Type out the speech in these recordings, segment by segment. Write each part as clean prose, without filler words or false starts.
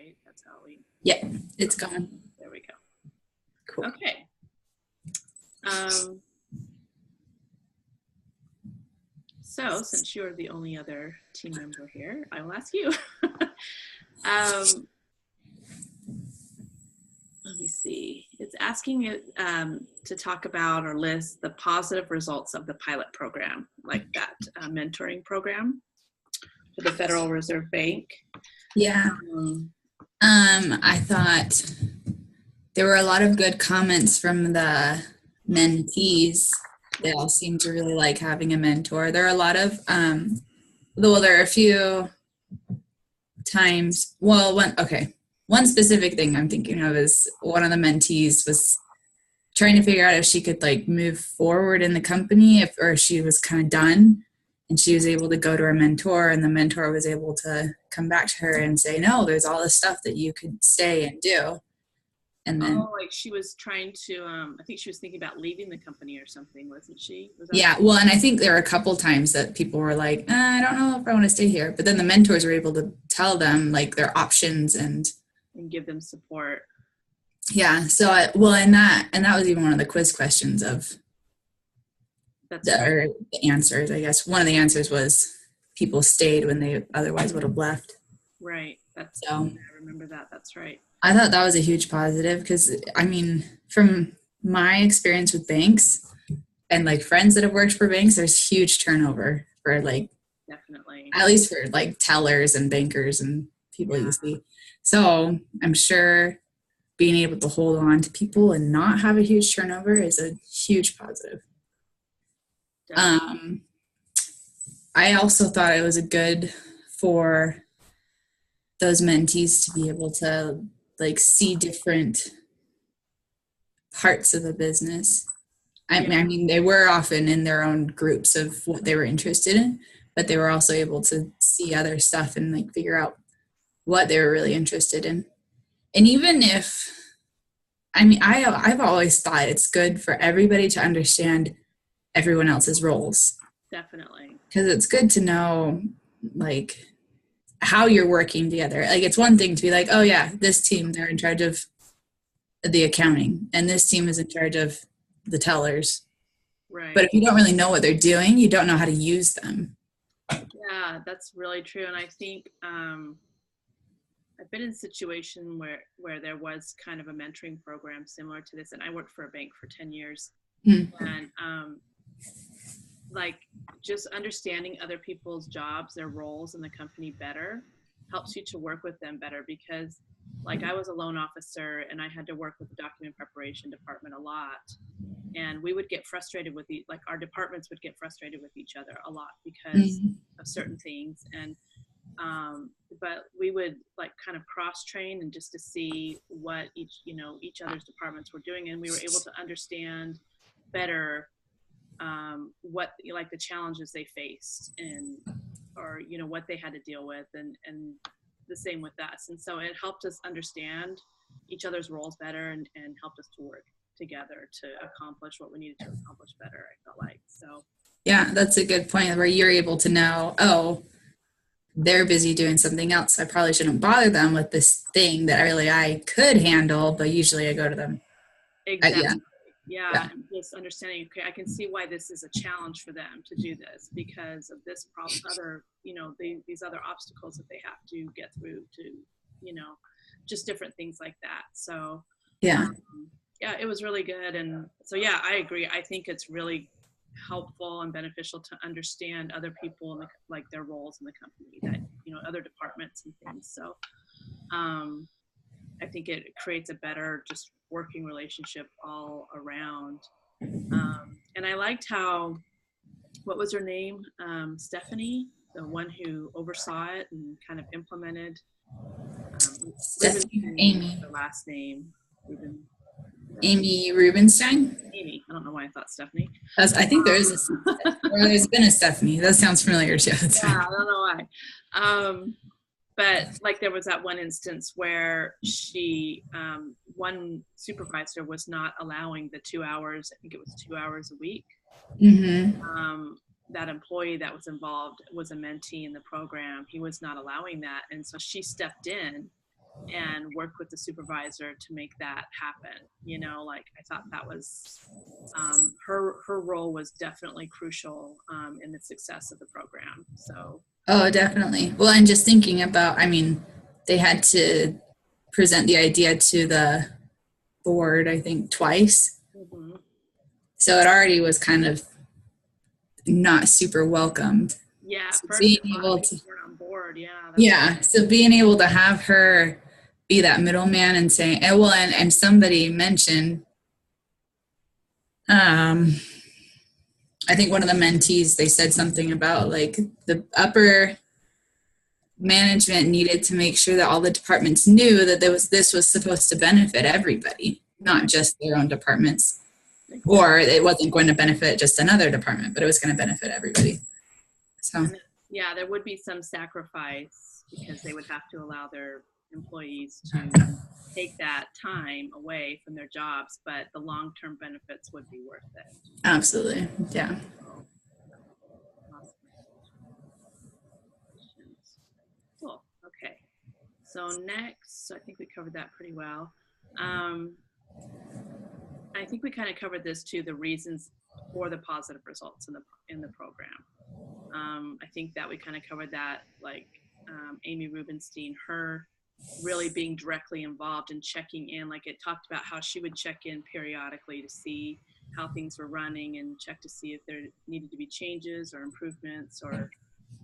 right? That's how we. Yeah, it's gone. There we go. Cool. Okay. So since you're the only other team member here, I will ask you. Let me see. It's asking it to talk about or list the positive results of the pilot program, like that mentoring program for the Federal Reserve Bank. Yeah. I thought there were a lot of good comments from the mentees. They all seem to really like having a mentor. There are a lot of, there are a few times, one specific thing I'm thinking of is one of the mentees was trying to figure out if she could like move forward in the company or if she was kind of done, and she was able to go to her mentor, and the mentor was able to come back to her and say, no, there's all this stuff that you could stay and do. And then like she was trying to I think she was thinking about leaving the company or something, wasn't she? Yeah, well, and I think there were a couple times that people were like, I don't know if I want to stay here, but then the mentors were able to tell them like their options and give them support. Yeah, so and that was even one of the quiz questions of or the answers, I guess. One of the answers was people stayed when they otherwise would have left. Right. That's so I remember that. That's right. I thought that was a huge positive because, I mean, from my experience with banks and like friends that have worked for banks, there's huge turnover for like, definitely, at least for like tellers and bankers and people you see. So I'm sure being able to hold on to people and not have a huge turnover is a huge positive. I also thought it was good for those mentees to be able to like see different parts of the business. I mean, they were often in their own groups of what they were interested in, but they were also able to see other stuff and like figure out what they were really interested in. And even if, I mean, I've always thought it's good for everybody to understand everyone else's roles. Definitely. Because it's good to know like how you're working together. Like it's one thing to be like, oh yeah, this team, they're in charge of the accounting and this team is in charge of the tellers. Right. But if you don't really know what they're doing, you don't know how to use them. Yeah, that's really true. And I think I've been in a situation where there was kind of a mentoring program similar to this, and I worked for a bank for 10 years. And like just understanding other people's jobs, their roles in the company better helps you to work with them better, because like I was a loan officer and I had to work with the document preparation department a lot, and we would get frustrated with like our departments would get frustrated with each other a lot because of certain things. And but we would like kind of cross train and just to see what each other's departments were doing, and we were able to understand better what like the challenges they faced and or what they had to deal with, and the same with us. And so it helped us understand each other's roles better and helped us to work together to accomplish what we needed to accomplish better, I felt like. So yeah, that's a good point where you're able to know, oh, they're busy doing something else, I probably shouldn't bother them with this thing that I could handle, but usually I go to them. Exactly. Yeah. Just understanding, okay, I can see why this is a challenge for them to do this because of this problem, other, these other obstacles that they have to get through to, just different things like that. So yeah, it was really good. And so, yeah, I agree. I think it's really helpful and beneficial to understand other people and like their roles in the company, that, other departments and things. So I think it creates a better just working relationship all around. And I liked how, what was her name? Stephanie, the one who oversaw it and kind of implemented. Amy. Her last name. Amy Rubenstein? Amy. I don't know why I thought Stephanie. I think there is there's been a Stephanie. That sounds familiar too. Yeah, I don't know why. But like there was that one instance where she, one supervisor was not allowing the 2 hours, I think it was 2 hours a week. That employee that was involved was a mentee in the program. He was not allowing that. And so she stepped in and work with the supervisor to make that happen. You know, like I thought that was her role was definitely crucial in the success of the program. So Oh, definitely. Well, and just thinking about, I mean, they had to present the idea to the board, I think, twice. mhm. So it already was kind of not super welcomed. Yeah, at So first being a lot of able people to, weren't on board. Yeah, that's yeah, so being able to have her be that middleman and saying, and well, and somebody mentioned, um, I think one of the mentees, they said something about like the upper management needed to make sure that all the departments knew that this was supposed to benefit everybody, not just their own departments, or exactly. it wasn't going to benefit just another department, but it was going to benefit everybody. So, And yeah, there would be some sacrifice because they would have to allow their employees to take that time away from their jobs, but the long-term benefits would be worth it. absolutely. Yeah. So, awesome. Cool. Okay. So next, I think we covered that pretty well. I think we kind of covered this too, the reasons for the positive results in the program. I think that we kind of covered that, like Amy Rubenstein, her really being directly involved and checking in. Like it talked about how she would check in periodically to see how things were running and check to see if there needed to be changes or improvements or,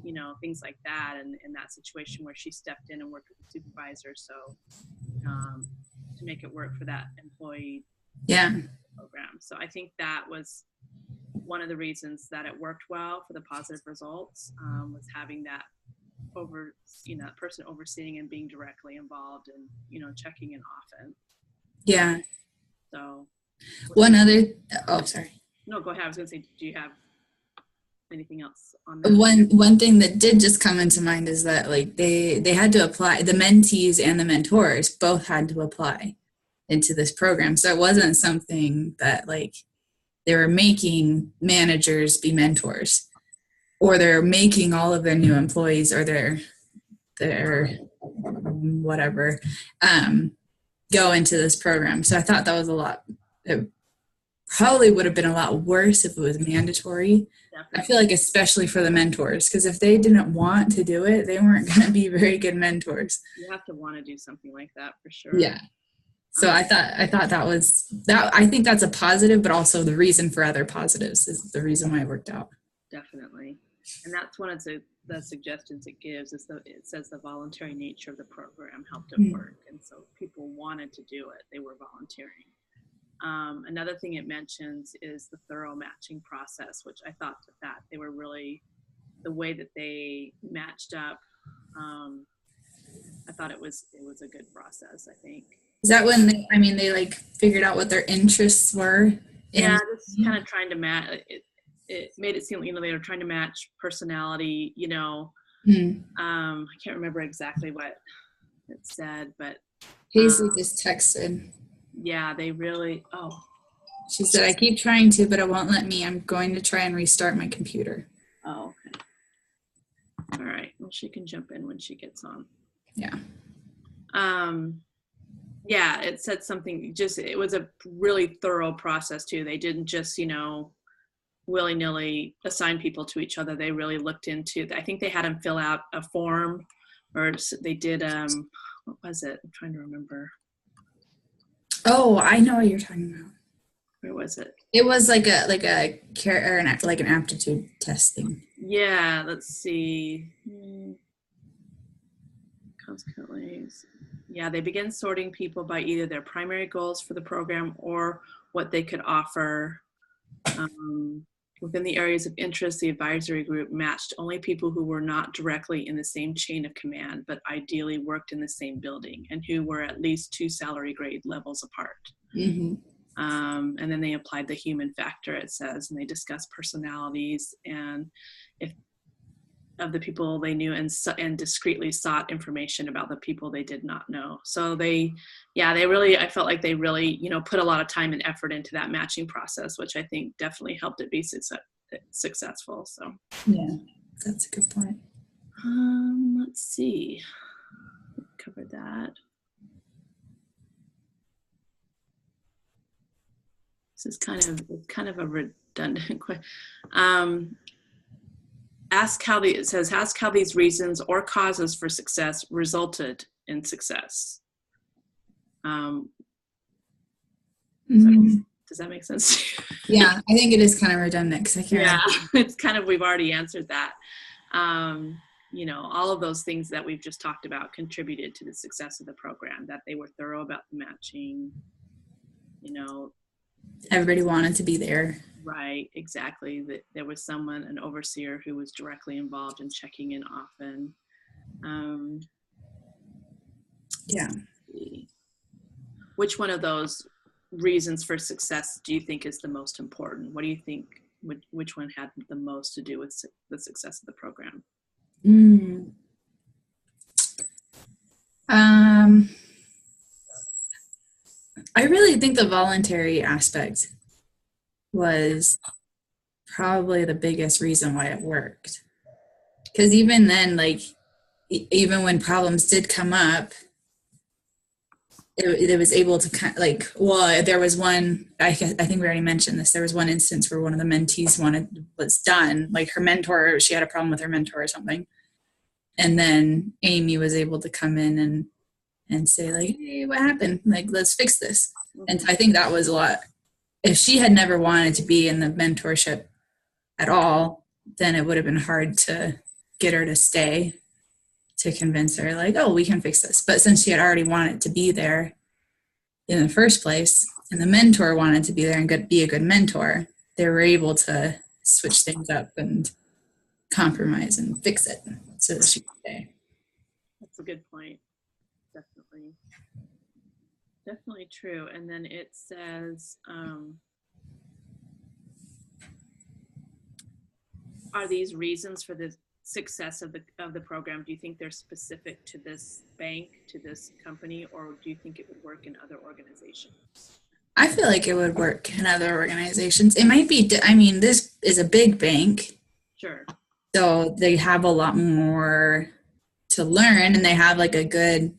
you know, things like that. And in that situation where she stepped in and worked with the supervisor, so to make it work for that employee Yeah. program. So I think that was one of the reasons that it worked well for the positive results, was having that person overseeing and being directly involved and, you know, checking in often. Yeah. So One other, oh, sorry. no, go ahead. I was going to say, do you have anything else on that? One thing that did just come into mind is that like they had to apply, the mentees and the mentors both had to apply into this program. So it wasn't something that like they were making managers be mentors, or they're making all of their new employees or their whatever go into this program. So I thought that was a lot. It probably would have been a lot worse if it was mandatory. Definitely. I feel like especially for the mentors, because if they didn't want to do it, they weren't going to be very good mentors. You have to want to do something like that for sure. Yeah. So I thought that was that. I think that's a positive, but also the reason for other positives is the reason why it worked out. Definitely. And that's one of the suggestions it gives is that it says the voluntary nature of the program helped it work. And so people wanted to do it. They were volunteering. Another thing it mentions is the thorough matching process, which I thought that they were really, the way that they matched up, I thought it was a good process, I think. Is that when they like figured out what their interests were? Yeah, just kind of trying to match it made it seem, you know, they were trying to match personality, you know. I can't remember exactly what it said, but Paisley just texted. Yeah, they really, She said, I keep trying to, but it won't let me. I'm going to try and restart my computer. Oh, okay. All right. Well, she can jump in when she gets on. Yeah. Yeah, it said something, it was a really thorough process too. They didn't just, you know, willy-nilly assign people to each other. They really looked into, I think they had them fill out a form, or they did, what was it? I'm trying to remember. Oh, I know what you're talking about. Where was it? It was like an aptitude testing. Yeah, let's see. Consequently, yeah, they begin sorting people by either their primary goals for the program or what they could offer. Within the areas of interest, the advisory group matched only people who were not directly in the same chain of command, but ideally worked in the same building and who were at least 2 salary grade levels apart. Mm-hmm. And then they applied the human factor, it says, and they discussed personalities and if of the people they knew and discreetly sought information about the people they did not know. So I felt like they really, you know, put a lot of time and effort into that matching process, which I think definitely helped it be successful. So yeah, that's a good point. let's see, covered that. This is kind of a redundant question. It says, ask how these reasons or causes for success resulted in success. Does that make sense? Yeah, I think it is kind of redundant because I can't. Yeah, it's kind of, we've already answered that. You know, all of those things that we've just talked about contributed to the success of the program, that they were thorough about the matching, you know. Everybody wanted to be there. Right, exactly. That there was someone, an overseer, who was directly involved in checking in often. Yeah. Which one of those reasons for success do you think is the most important? What do you think, which one had the most to do with the success of the program? I really think the voluntary aspect was probably the biggest reason why it worked. Because even then, like, even when problems did come up, it was able to kind of like, well, there was one, I think we already mentioned this, there was one instance where one of the mentees was done, like her mentor, she had a problem with her mentor or something. And then Amy was able to come in and say like, hey, what happened? Like, let's fix this. And so I think that was a lot. If she had never wanted to be in the mentorship at all, then it would have been hard to get her to stay, to convince her like, oh, we can fix this. But since she had already wanted to be there in the first place, and the mentor wanted to be there and be a good mentor, they were able to switch things up and compromise and fix it so that she could stay. That's a good point. Definitely true. And then it says, are these reasons for the success of the program, do you think they're specific to this bank, to this company, or do you think it would work in other organizations? I feel like it would work in other organizations. It might be, I mean, this is a big bank. Sure. So they have a lot more to learn, and they have like a good,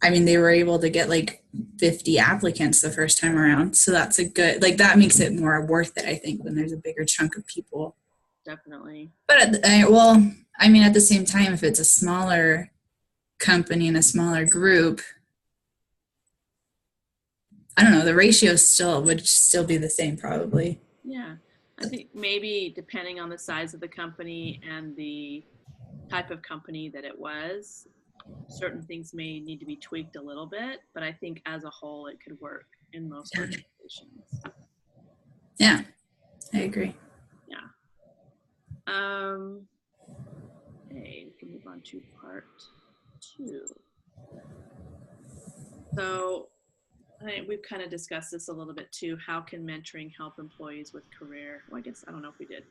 I mean, they were able to get like 50 applicants the first time around. So that's a good, like, that makes it more worth it, I think, when there's a bigger chunk of people. Definitely. But, well, I mean, at the same time, if it's a smaller company and a smaller group, I don't know, the ratio would still be the same probably. Yeah. I think maybe depending on the size of the company and the type of company that it was, certain things may need to be tweaked a little bit, but I think as a whole it could work in most organizations. Yeah, I agree. Yeah. Okay, we can move on to part 2. So we've kind of discussed this a little bit too. How can mentoring help employees with career? Well, I guess, I don't know if we did.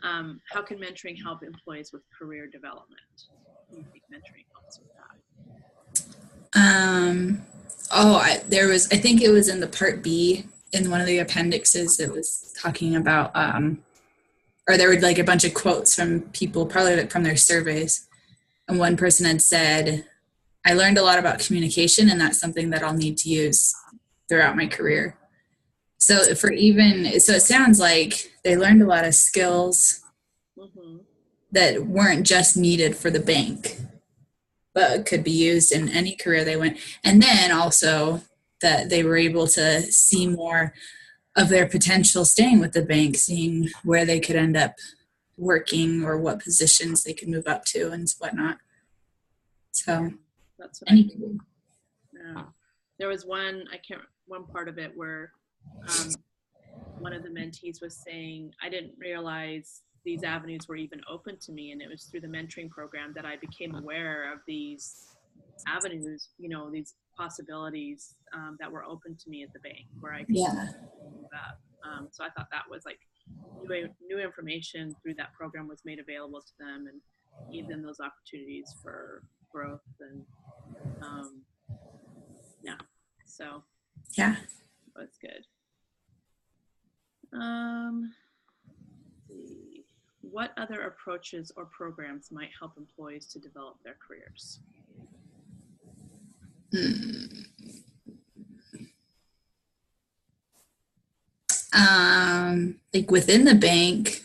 How can mentoring help employees with career development? Do you think mentoring helps with that? I think it was in the part B in one of the appendixes that was talking about, or there were like a bunch of quotes from people, probably from their surveys. And one person had said, I learned a lot about communication, and that's something that I'll need to use throughout my career. So it sounds like they learned a lot of skills that weren't just needed for the bank, but could be used in any career they went. And then also that they were able to see more of their potential staying with the bank, seeing where they could end up working or what positions they could move up to and whatnot. So that's what yeah. There was one part of it where one of the mentees was saying, I didn't realize these avenues were even open to me, and it was through the mentoring program that I became aware of these avenues, you know, these possibilities that were open to me at the bank where I could move up. So I thought that was like new information through that program was made available to them and gave them those opportunities for growth and so that's good. What other approaches or programs might help employees to develop their careers? Like within the bank,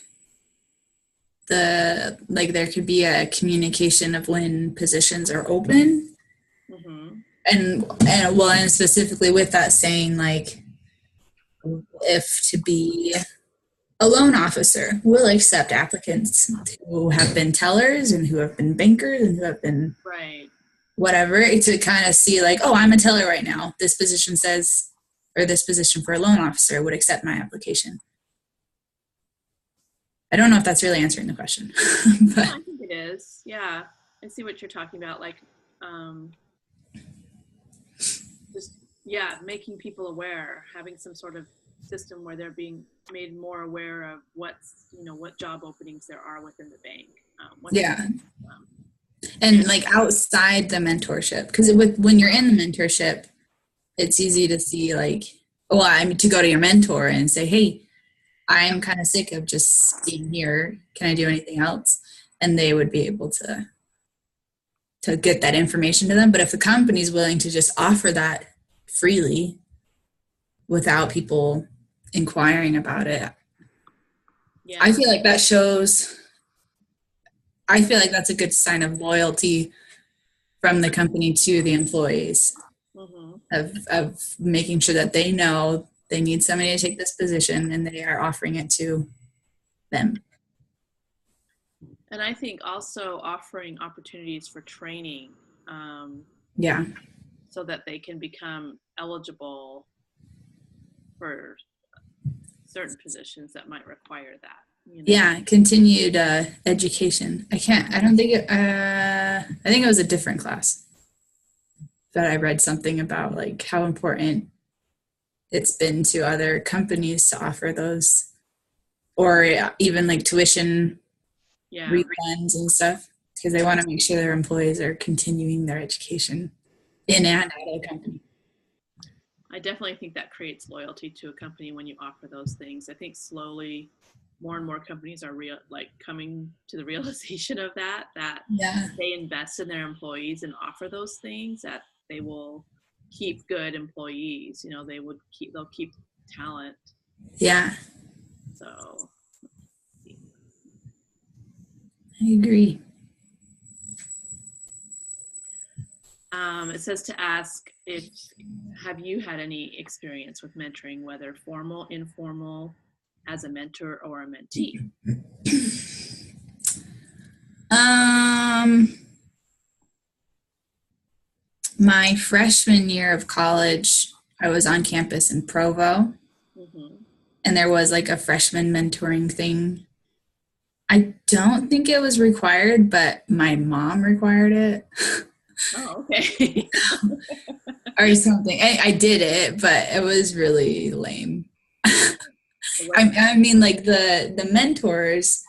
there could be a communication of when positions are open, and specifically with that saying, like, if to be a loan officer, will accept applicants who have been tellers and who have been bankers and who have been whatever, to kind of see like, oh, I'm a teller right now. This position says, or this position for a loan officer would accept my application. I don't know if that's really answering the question. But I think it is. Yeah. I see what you're talking about. Like, just, making people aware, having some sort of system where they're being made more aware of what job openings there are within the bank. And like outside the mentorship, because when you're in the mentorship, it's easy to see like, to go to your mentor and say, hey, I'm kind of sick of just being here. Can I do anything else? And they would be able to get that information to them. But if the company's willing to just offer that freely without people inquiring about it, I feel like that shows, I feel like that's a good sign of loyalty from the company to the employees, of making sure that they know they need somebody to take this position and they are offering it to them. And I think also offering opportunities for training. So that they can become eligible for certain positions that might require that. Continued education. I think it was a different class that I read something about, like how important it's been to other companies to offer those, or even like tuition refunds and stuff, because they want to make sure their employees are continuing their education in and out of the company. I definitely think that creates loyalty to a company when you offer those things. I think slowly more and more companies are coming to the realization of that they invest in their employees and offer those things, that they will keep good employees. They'll keep talent. So I agree. It says to ask have you had any experience with mentoring, whether formal, informal, as a mentor or a mentee? My freshman year of college, I was on campus in Provo, and there was like a freshman mentoring thing. I don't think it was required, but my mom required it. Oh, okay. Or something. I did it, but it was really lame. I mean, like the mentors,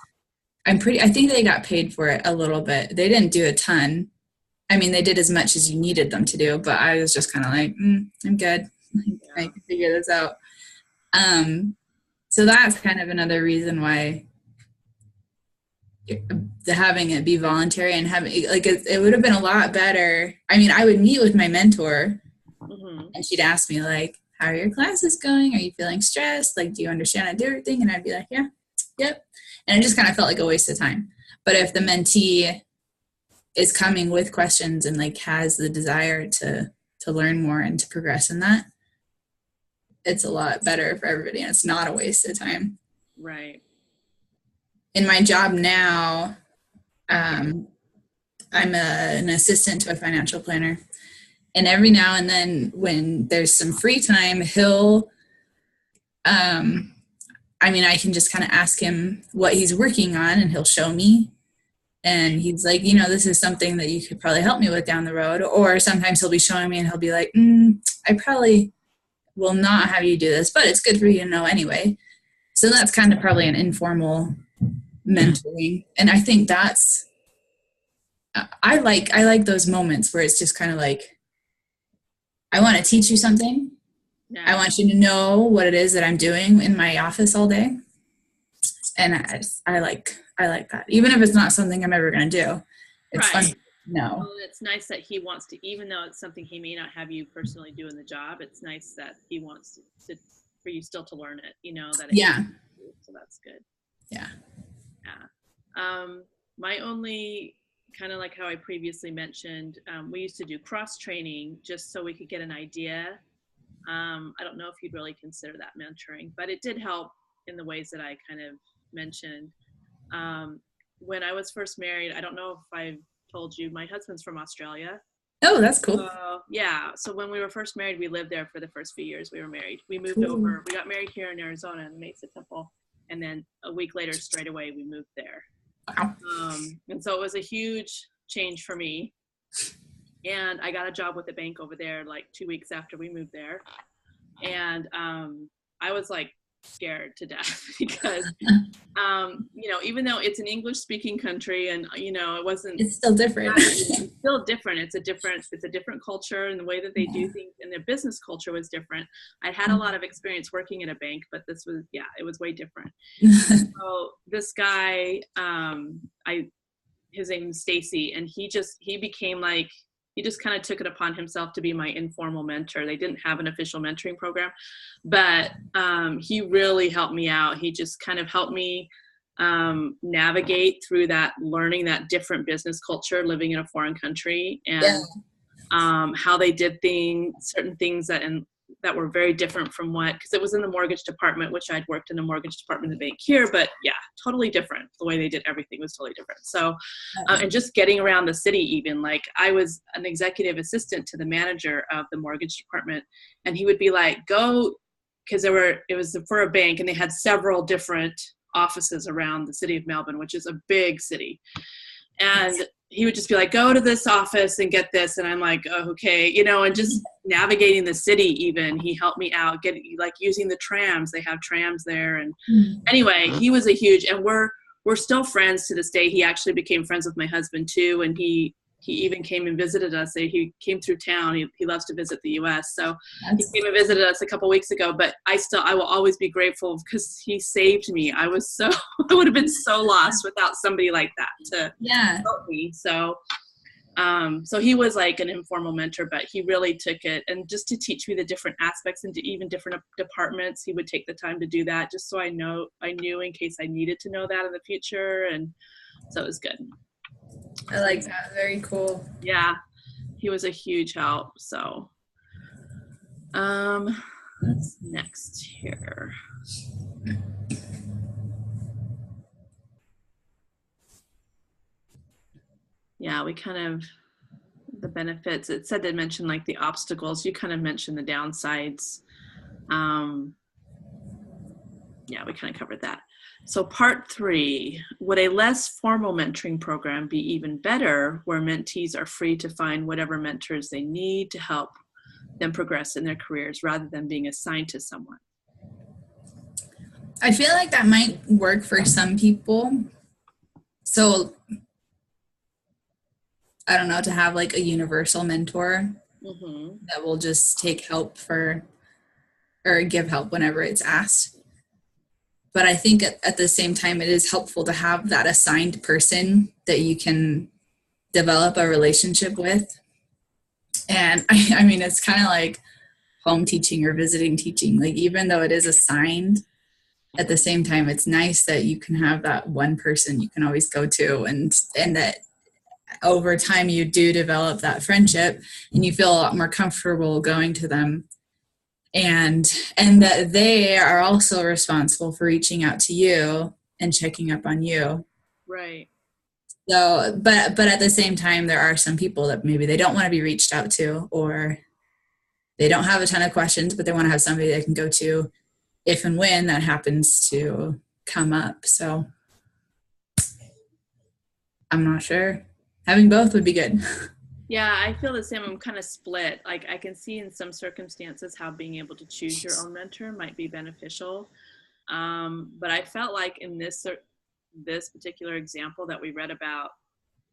I think they got paid for it a little bit. They didn't do a ton. I mean, they did as much as you needed them to do, but I was just kind of like, I'm good. I can figure this out. So that's kind of another reason why having it be voluntary and having it would have been a lot better. I mean, I would meet with my mentor and she'd ask me like, how are your classes going? Are you feeling stressed? Like, do you understand I do everything? And I'd be like, yeah, yep. And it just kind of felt like a waste of time. But if the mentee is coming with questions and like has the desire to learn more and to progress in that, it's a lot better for everybody and it's not a waste of time. Right. In my job now, I'm an assistant to a financial planner. And every now and then when there's some free time, he'll, I can just kind of ask him what he's working on and he'll show me. And he's like, this is something that you could probably help me with down the road. Or sometimes he'll be showing me and he'll be like, I probably will not have you do this, but it's good for you to know anyway. So that's kind of probably an informal mentoring. And I think that's, I like those moments where it's just kind of like, I want to teach you something. Yeah. I want you to know what it is that I'm doing in my office all day. And I like that. Even if it's not something I'm ever going to do, it's fun No. Well, it's nice that he wants to, even though it's something he may not have you personally do in the job, it's nice that he wants for you still to learn it, that it Yeah. so that's good. Yeah. My only, kind of like how I previously mentioned, we used to do cross training just so we could get an idea. I don't know if you'd really consider that mentoring, but it did help in the ways that I kind of mentioned. When I was first married, I don't know if I've told you, my husband's from Australia. Oh, that's cool. Yeah. So when we were first married, we lived there for the first few years we were married. We moved over. We got married here in Arizona in the Mesa Temple, and then a week later, straight away, we moved there. Wow. And so it was a huge change for me. And I got a job with the bank over there like 2 weeks after we moved there. And I was like scared to death because, even though it's an English speaking country and, it wasn't. It's still different. It's still different. It's a different culture, and the way that they do things, and their business culture was different. I had a lot of experience working at a bank, but this was, it was way different. So this guy, his name is Stacy, and he became like, he just kind of took it upon himself to be my informal mentor. They didn't have an official mentoring program, but he really helped me out. He just kind of helped me navigate through that, learning that different business culture, living in a foreign country, and how they did certain things that were very different from because it was in the mortgage department, which I'd worked in the mortgage department in the bank here, but totally different. The way they did everything was totally different. So, and just getting around the city, even like I was an executive assistant to the manager of the mortgage department, and he would be like, go, because it was for a bank, and they had several different offices around the city of Melbourne, which is a big city. And he would just be like, go to this office and get this. And I'm like, oh, okay. And just navigating the city, even he helped me out, using the trams. They have trams there. And anyway, he was a huge, and we're still friends to this day. He actually became friends with my husband too. And he even came and visited us. He came through town. He loves to visit the US. So he came and visited us a couple weeks ago, but I will always be grateful because he saved me. I would have been so lost without somebody like that to help me. So, so he was like an informal mentor, but he really took it, and just to teach me the different aspects into even different departments, he would take the time to do that just so I knew in case I needed to know that in the future. And so it was good. I like that. Very cool. Yeah, he was a huge help. So, what's next here? Yeah, we kind of, the benefits. It said to mention like the obstacles. You kind of mentioned the downsides. Yeah, we kind of covered that. So part 3, would a less formal mentoring program be even better, where mentees are free to find whatever mentors they need to help them progress in their careers rather than being assigned to someone? I feel like that might work for some people. So I don't know, to have like a universal mentor that will just take help or give help whenever it's asked. But I think at the same time, it is helpful to have that assigned person that you can develop a relationship with. And I mean, it's kind of like home teaching or visiting teaching. Like, even though it is assigned, at the same time, it's nice that you can have that one person you can always go to, and that over time you do develop that friendship and you feel a lot more comfortable going to them. And that they are also responsible for reaching out to you and checking up on you. Right. So, but at the same time, there are some people that maybe they don't want to be reached out to, or they don't have a ton of questions, but they want to have somebody they can go to if and when that happens to come up. So I'm not sure. Having both would be good. Yeah, I feel the same. I'm kind of split. Like, I can see in some circumstances how being able to choose your own mentor might be beneficial. But I felt like in this particular example that we read about,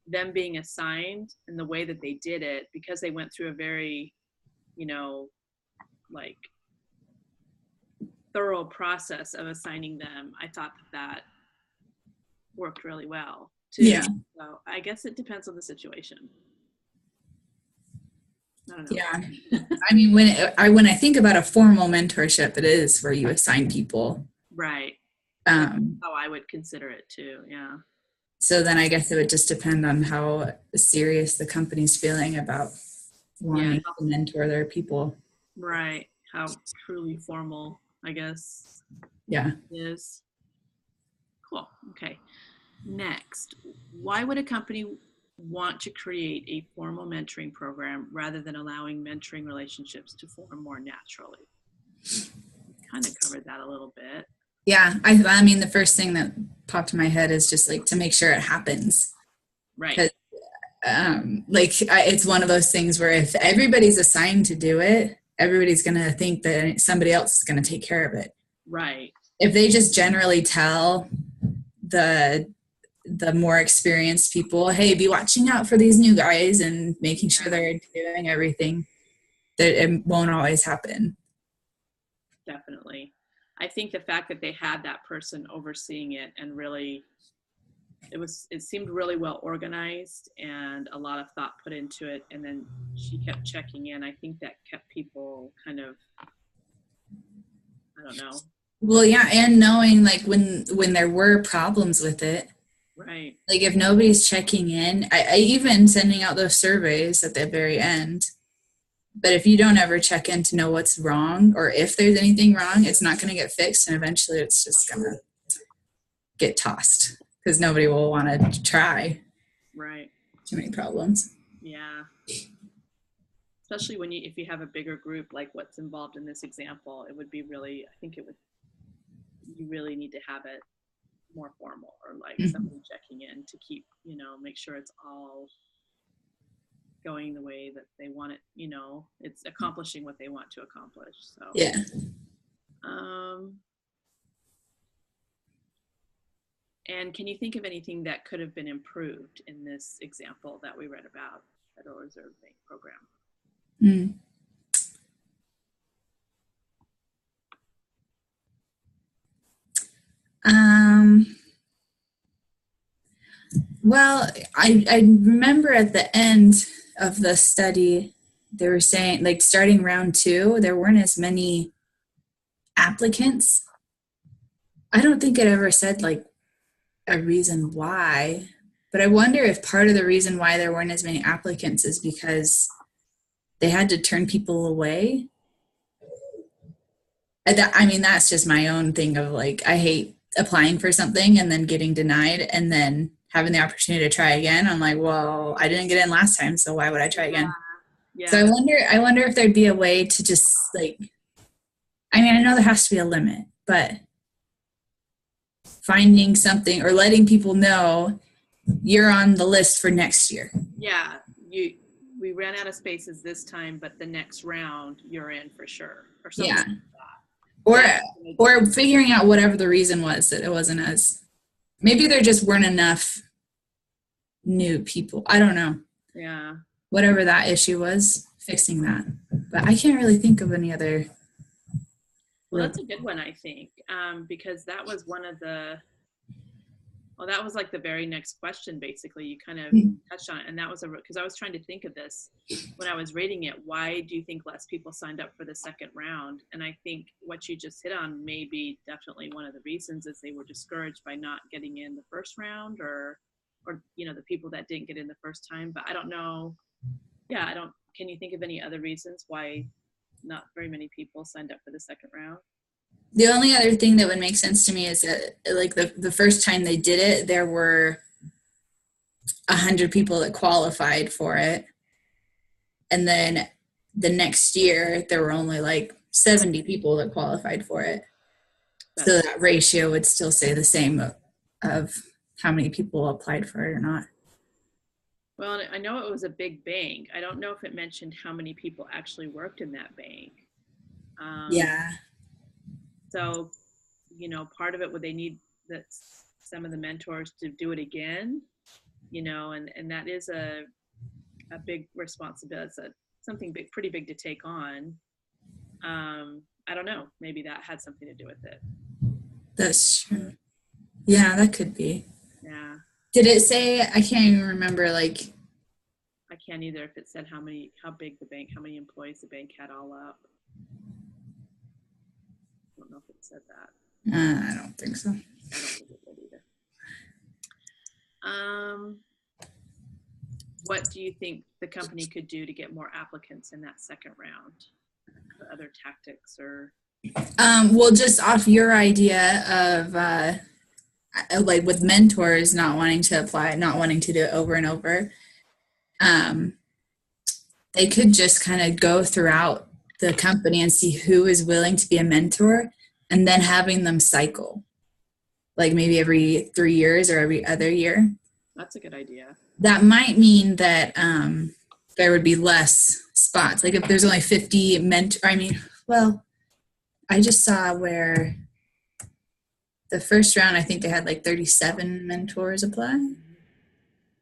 them being assigned and the way that they did it, because they went through a very, like thorough process of assigning them, I thought that worked really well too. Yeah. So I guess it depends on the situation. I don't know. Yeah. I mean, when I think about a formal mentorship, it is where you assign people. Right. That's Um, how I would consider it too. Yeah. so then I guess it would just depend on how serious the company's feeling about Yeah. wanting to mentor their people. Right. How truly formal, I guess, Yeah. is. Cool. Okay. Next, why would a company want to create a formal mentoring program rather than allowing mentoring relationships to form more naturally? Kind of covered that a little bit. Yeah. I mean, the first thing that popped in my head is just like to make sure it happens. Right. 'Cause, it's one of those things where if everybody's assigned to do it, everybody's going to think that somebody else is going to take care of it. Right. If they just generally tell the more experienced people, hey, be watching out for these new guys and making sure they're doing everything, that it won't always happen. Definitely. I think the fact that they had that person overseeing it and really it seemed really well organized and a lot of thought put into it, and then she kept checking in. I think that kept people kind of, I don't know. Well, yeah, and knowing like when there were problems with it, Right. like if nobody's checking in, I even sending out those surveys at the very end. But if you don't ever check in to know what's wrong or if there's anything wrong, it's not going to get fixed, and eventually it's just going to get tossed because nobody will want to try. Right. Too many problems. Yeah. Especially when if you have a bigger group like what's involved in this example, it would be really, I think you really need to have it more formal, or like somebody checking in to keep, make sure it's all going the way that they want it, it's accomplishing what they want to accomplish. So yeah. And can you think of anything that could have been improved in this example that we read about, Federal Reserve Bank program? Well, I remember at the end of the study, they were saying like starting round 2, there weren't as many applicants. I don't think it ever said like a reason why, but I wonder if part of the reason why there weren't as many applicants is because they had to turn people away. I mean, that's just my own thing of like, I hate applying for something and then getting denied and then having the opportunity to try again. I'm like, well, I didn't get in last time, so why would I try again? Yeah. So I wonder if there'd be a way to just like, I mean, I know there has to be a limit, but finding something or letting people know you're on the list for next year. Yeah, we ran out of spaces this time, but the next round you're in for sure, or something. Yeah. Like that. Or figuring out whatever the reason was that it wasn't as, maybe there just weren't enough new people. I don't know. Yeah. Whatever that issue was, fixing that. But I can't really think of any other. Well, that's a good one, I think, because that was one of that was like the very next question, basically. You kind of touched on it, and that was because I was trying to think of this when I was reading it. Why do you think less people signed up for the second round? And I think what you just hit on may be definitely one of the reasons is they were discouraged by not getting in the first round, or the people that didn't get in the first time. But I don't know. Yeah, can you think of any other reasons why not very many people signed up for the second round? The only other thing that would make sense to me is that like the first time they did it, there were 100 people that qualified for it. And then the next year, there were only like 70 people that qualified for it. So that ratio would still say the same of how many people applied for it or not. Well, I know it was a big bank. I don't know if it mentioned how many people actually worked in that bank. Yeah. So, part of it, would they need that some of the mentors to do it again, and that is a big responsibility. It's something big, pretty big to take on. I don't know. Maybe that had something to do with it. That's true. Yeah, that could be. Yeah. Did it say, I can't even remember, like I can't either if it said how big the bank, how many employees the bank had all up. I don't know if it said that. I don't think so. I don't think it did either. What do you think the company could do to get more applicants in that second round? Other tactics or? Well, just off your idea of like with mentors not wanting to apply, not wanting to do it over and over, they could just kind of go throughout the company and see who is willing to be a mentor, and then having them cycle, like maybe every 3 years or every other year. That's a good idea. That might mean that there would be less spots. Like if there's only 50 I just saw where the first round, I think they had like 37 mentors apply.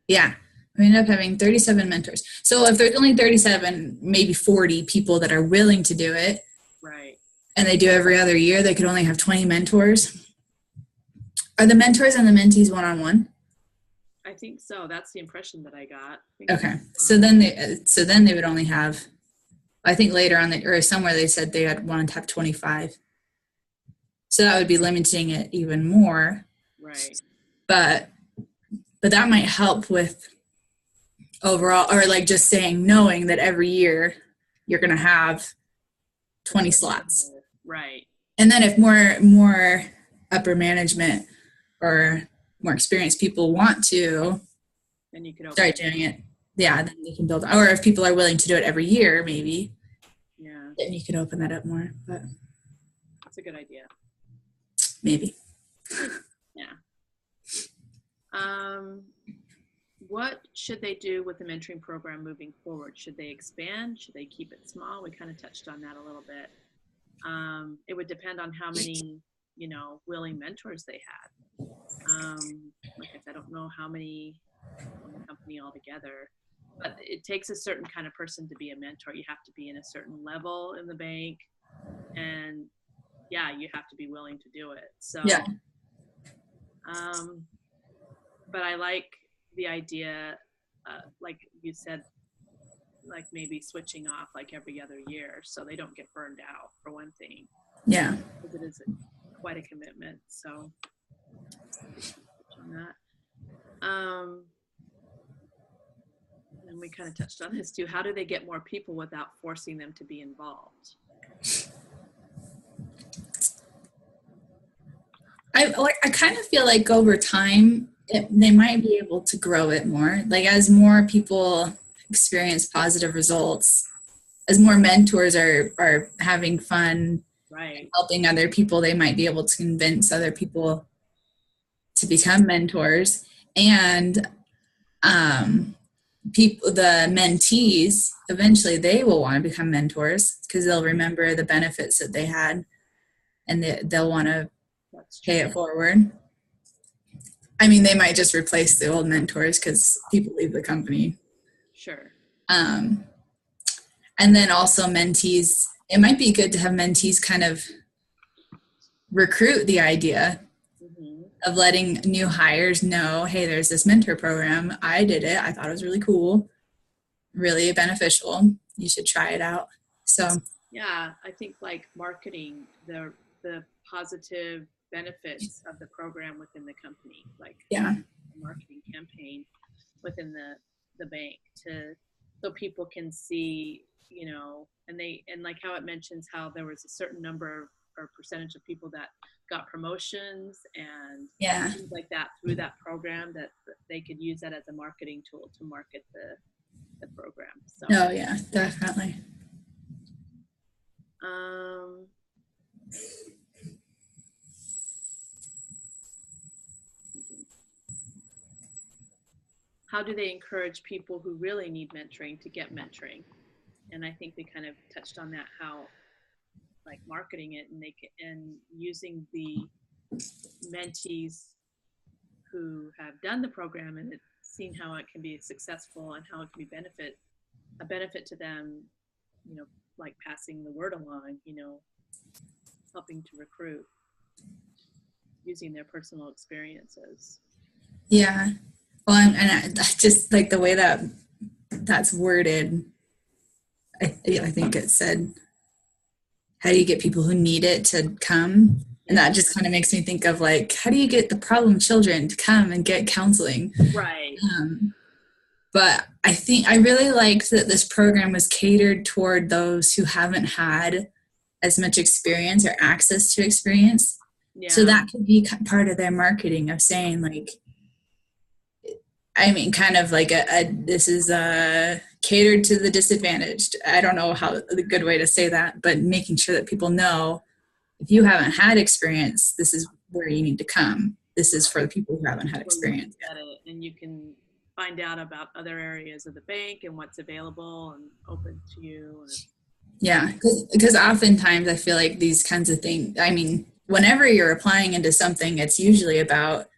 Yeah, we ended up having 37 mentors. So if there's only 37, maybe 40 people that are willing to do it, right, and they do every other year, they could only have 20 mentors. Are the mentors and the mentees one-on-one? I think so. That's the impression that I got. Okay, so then they would only have, I think later on, or somewhere they said they had wanted to have 25. So that would be limiting it even more. Right. But that might help with overall, or like just knowing that every year you're going to have 20 slots. Right. And then if more upper management or more experienced people want to then you could start doing it. Yeah, then they can build. Or if people are willing to do it every year, maybe. Yeah. Then you could open that up more. But that's a good idea. Maybe. Yeah. What should they do with the mentoring program moving forward? Should they expand? Should they keep it small? We kind of touched on that a little bit. It would depend on how many, willing mentors they had. Like I said, I don't know how many in the company altogether, but it takes a certain kind of person to be a mentor. You have to be in a certain level in the bank, and you have to be willing to do it. So, yeah. But I like the idea, like you said, like maybe switching off like every other year so they don't get burned out, for one thing. Yeah. Because it is quite a commitment. So, on that. And we kind of touched on this too. How do they get more people without forcing them to be involved? I kind of feel like over time they might be able to grow it more. Like as more people experience positive results, as more mentors are having fun, right, helping other people, they might be able to convince other people to become mentors. And the mentees, eventually they will want to become mentors because they'll remember the benefits that they had, and they'll want to pay it forward. I mean, they might just replace the old mentors because people leave the company. Sure. And then also mentees, it might be good to have mentees kind of recruit the idea of letting new hires know, hey, there's this mentor program. I did it. I thought it was really cool, really beneficial. You should try it out. So yeah, I think like marketing the positive benefits of the program within the company, like a marketing campaign within the bank so people can see, and like how it mentions how there was a certain number or percentage of people that got promotions and things like that through that program, that they could use that as a marketing tool to market the program. So. Oh yeah, definitely. How do they encourage people who really need mentoring to get mentoring? And I think we kind of touched on that, how like marketing it and using the mentees who have done the program and seen how it can be successful and how it can be a benefit to them, like passing the word along, helping to recruit using their personal experiences. Yeah. Well, and I just like the way that that's worded, I think it said, how do you get people who need it to come? And that just kind of makes me think of like, how do you get the problem children to come and get counseling? Right. But I really liked that this program was catered toward those who haven't had as much experience or access to experience. Yeah. So that could be part of their marketing of saying like, I mean, kind of like this is catered to the disadvantaged. I don't know how the good way to say that, but making sure that people know if you haven't had experience, this is where you need to come. This is for the people who haven't had experience yet. And you can find out about other areas of the bank and what's available and open to you. Yeah, because oftentimes I feel like these kinds of things, I mean, whenever you're applying into something, it's usually about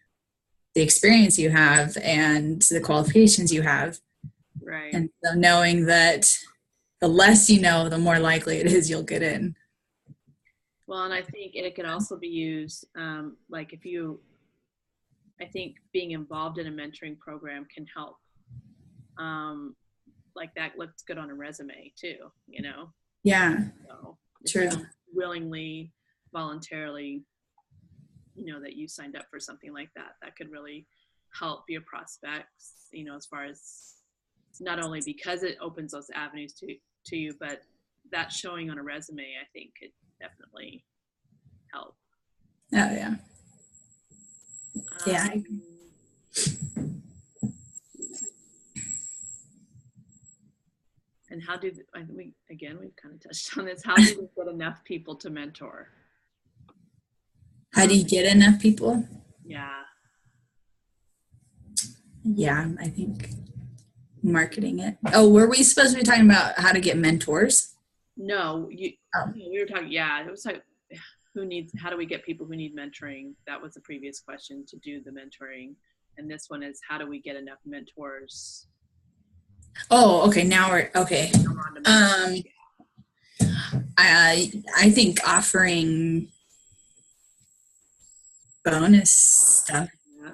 the experience you have and the qualifications you have. Right. And so knowing that the less you know, the more likely it is you'll get in. Well, and I think it could also be used, like I think being involved in a mentoring program can help. Like that looks good on a resume too, you know? Yeah, so true. Willingly, voluntarily, you know, that you signed up for something like that, that could really help your prospects, you know, as far as not only because it opens those avenues to you, but that showing on a resume, I think could definitely help. Oh, yeah. Yeah. And how we've kind of touched on this, how do we get enough people to mentor? How do you get enough people? Yeah. Yeah, I think marketing it. Oh, were we supposed to be talking about how to get mentors? No, we were talking, it was like, how do we get people who need mentoring? That was the previous question, to do the mentoring. And this one is, how do we get enough mentors? Oh, okay. Now we're okay. I think offering bonus stuff. Yeah.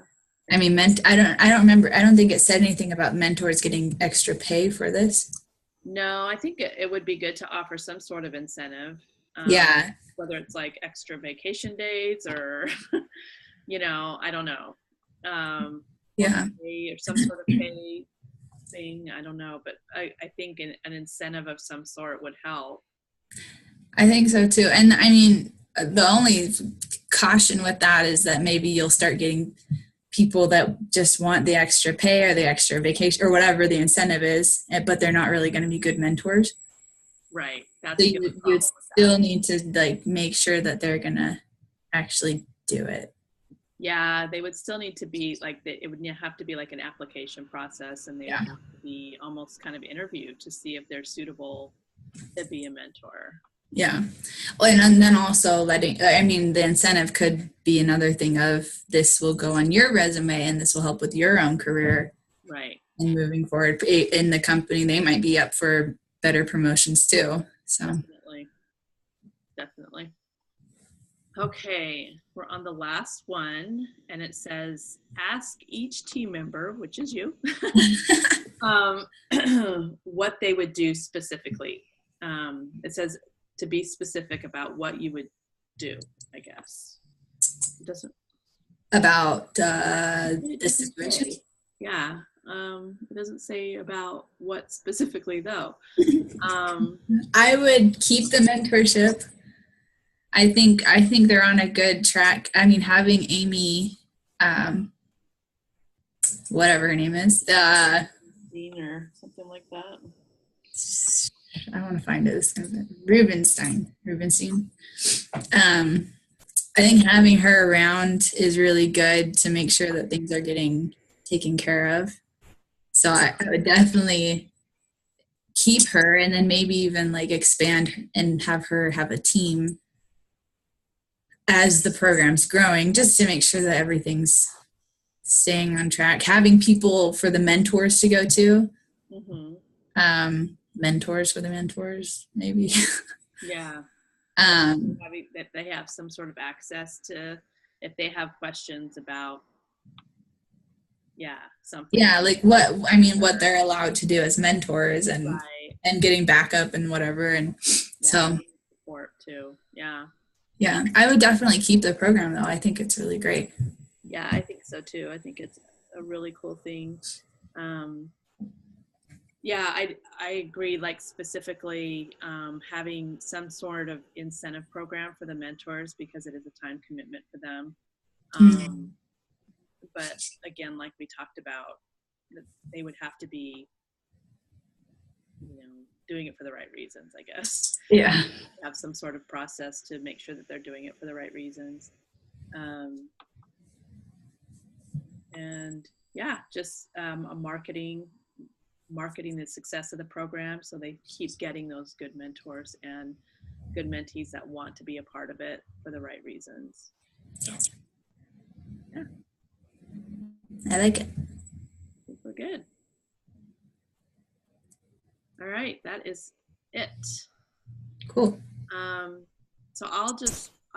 I mean, I don't remember. I don't think it said anything about mentors getting extra pay for this. No, I think it would be good to offer some sort of incentive. Yeah. Whether it's like extra vacation days or, you know, I don't know. Yeah. Or some sort of pay thing. I don't know, but I think an incentive of some sort would help. I think so too. And I mean, the only caution with that is that maybe you'll start getting people that just want the extra pay or the extra vacation or whatever the incentive is, but they're not really going to be good mentors. Right. That's so you still need to like make sure that they're going to actually do it. Yeah, they would still need to be like, it would have to be like an application process, and they would have to be almost kind of interviewed to see if they're suitable to be a mentor. Yeah. Well, and then also the incentive could be another thing of, this will go on your resume and this will help with your own career. Right. And moving forward in the company, they might be up for better promotions too. So Definitely. Okay, we're on the last one, and it says, ask each team member, which is you, what they would do specifically. It says to be specific about what you would do, I guess. It doesn't. About this situation? Yeah. It doesn't say about what specifically, though. I would keep the mentorship. I think they're on a good track. I mean, having Amy, whatever her name is, or something like that. I want to find it. Rubenstein. I think having her around is really good to make sure that things are getting taken care of. So I would definitely keep her, and then maybe even like expand and have her have a team as the program's growing, just to make sure that everything's staying on track. Having people for the mentors to go to. Mm-hmm. Mentors for the mentors, maybe. Yeah. That they have some sort of access to, if they have questions about Yeah, something. Yeah, like what they're allowed to do as mentors and Right. getting backup and whatever. And Yeah, so, support too. Yeah. yeah, I would definitely keep the program though. I think it's really great. Yeah, I think so too. I think it's a really cool thing. Um, yeah, I agree. Like specifically having some sort of incentive program for the mentors because it is a time commitment for them. Mhm. But again, like we talked about, they would have to be, doing it for the right reasons, I guess. Yeah. Have some sort of process to make sure that they're doing it for the right reasons. And yeah, just a marketing the success of the program so they keep getting those good mentors and good mentees that want to be a part of it for the right reasons. So, yeah, I like it. I think we're good. All right, that is it. Cool. So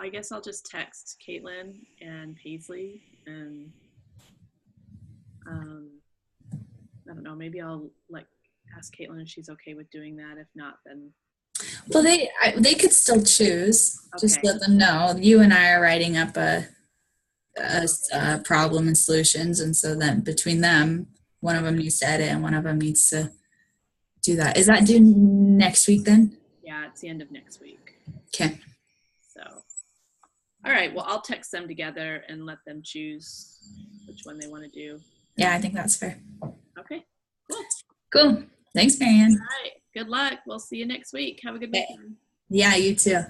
I guess I'll just text Caitlin and Paisley and I don't know, maybe I'll ask Caitlin if she's okay with doing that. If not, then Well, they could still choose. Just okay. let them know. You and I are writing up a problem and solutions, and so then between them, one of them needs to edit and one of them needs to do that. Is that due next week then? Yeah, it's the end of next week. Okay. So, all right. Well, I'll text them together and let them choose which one they want to do. Yeah, I think that's fair. Okay. Cool. Cool. Thanks, Marianne. All right. Good luck. We'll see you next week. Have a good weekend. Yeah, you too.